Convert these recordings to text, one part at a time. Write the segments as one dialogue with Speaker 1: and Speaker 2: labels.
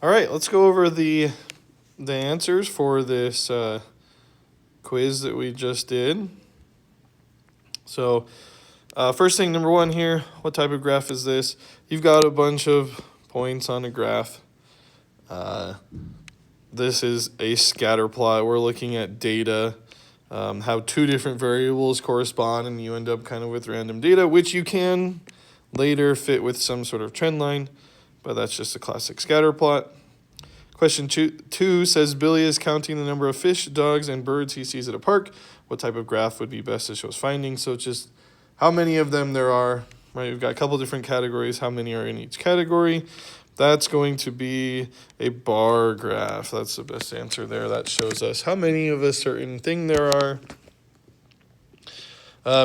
Speaker 1: All right, let's go over the answers for this quiz that we just did. So, first thing, number one here, what type of graph is this? You've got a bunch of points on a graph. This is a scatter plot. We're looking at data, how two different variables correspond, and you end up kind of with random data, which you can later fit with some sort of trend line, but that's just a classic scatter plot. Question two says Billy is counting the number of fish, dogs, and birds he sees at a park. What type of graph would be best to show his findings? So it's just how many of them there are, right? We've got a couple different categories. How many are in each category? That's going to be a bar graph. That's the best answer there. That shows us how many of a certain thing there are.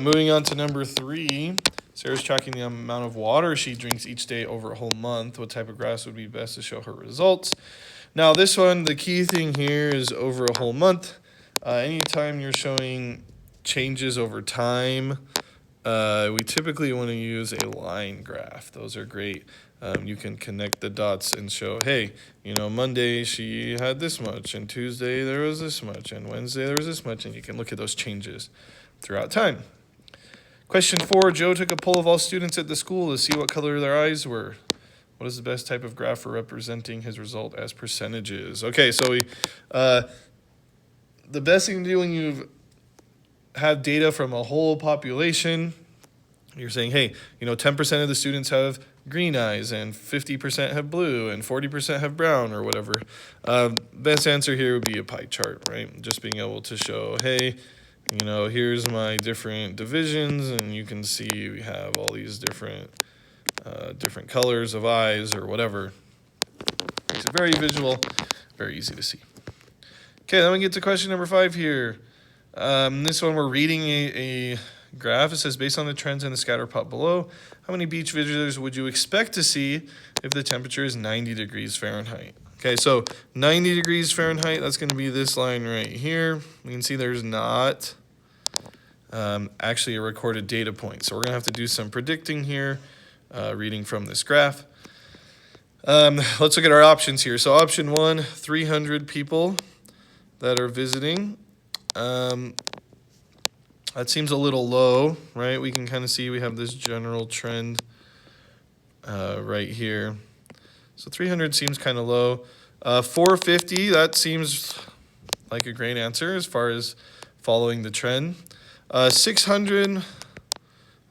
Speaker 1: Moving on to number three. Sarah's tracking the amount of water she drinks each day over a whole month. What type of graphs would be best to show her results? Now, this one, the key thing here is over a whole month. Anytime you're showing changes over time, we typically want to use a line graph. Those are great. You can connect the dots and show, hey, Monday she had this much, and Tuesday there was this much, and Wednesday there was this much, and you can look at those changes throughout time. Question four, Joe took a poll of all students at the school to see what color their eyes were. What is the best type of graph for representing his result as percentages? Okay, so the best thing to do when you have data from a whole population, you're saying, hey, 10% of the students have green eyes and 50% have blue and 40% have brown or whatever. Best answer here would be a pie chart, right? Just being able to show, hey, here's my different divisions, and you can see we have all these different colors of eyes or whatever. Makes it very visual, very easy to see. Okay, then we get to question number 5 here. This one we're reading a graph. It says, based on the trends in the scatter plot below, how many beach visitors would you expect to see if the temperature is 90 degrees Fahrenheit? Okay, so 90 degrees Fahrenheit, that's going to be this line right here. You can see there's not actually a recorded data point. So we're going to have to do some predicting here, reading from this graph. Let's look at our options here. So option 1, 300 people that are visiting. That seems a little low, right? We can kind of see we have this general trend right here. So 300 seems kind of low. 450, that seems like a great answer as far as following the trend. 600,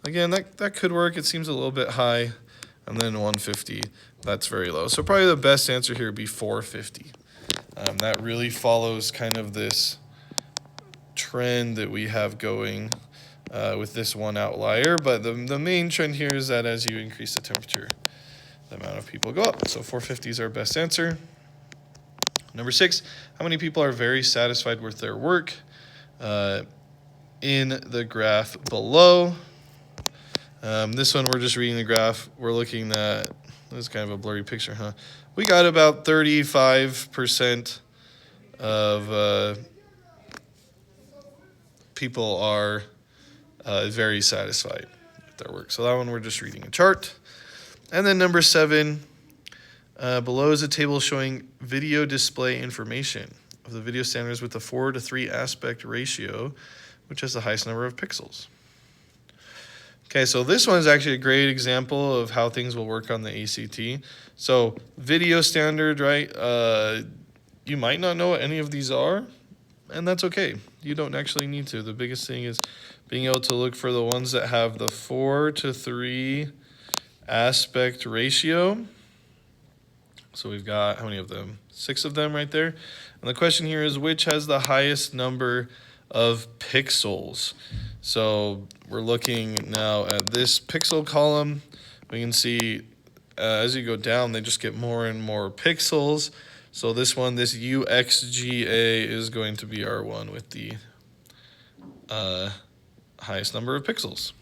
Speaker 1: again, that could work. It seems a little bit high. And then 150, that's very low. So probably the best answer here would be 450. That really follows kind of this trend that we have going with this one outlier. But the main trend here is that as you increase the temperature, the amount of people go up. So 450 is our best answer. Number 6, how many people are very satisfied with their work? In the graph below. This one, we're just reading the graph. We're looking at, this is kind of a blurry picture, huh? We got about 35% of people are very satisfied with their work. So that one, we're just reading a chart. And then number 7, below is a table showing video display information of the video standards with a 4:3 aspect ratio, which has the highest number of pixels. Okay, so this one is actually a great example of how things will work on the ACT. So video standard, right? You might not know what any of these are, and that's okay. You don't actually need to. The biggest thing is being able to look for the ones that have the 4:3 aspect ratio. So we've got, how many of them? 6 of them right there. And the question here is, which has the highest number of pixels? So we're looking now at this pixel column. We can see as you go down, they just get more and more pixels. So this one, this UXGA, is going to be our one with the highest number of pixels.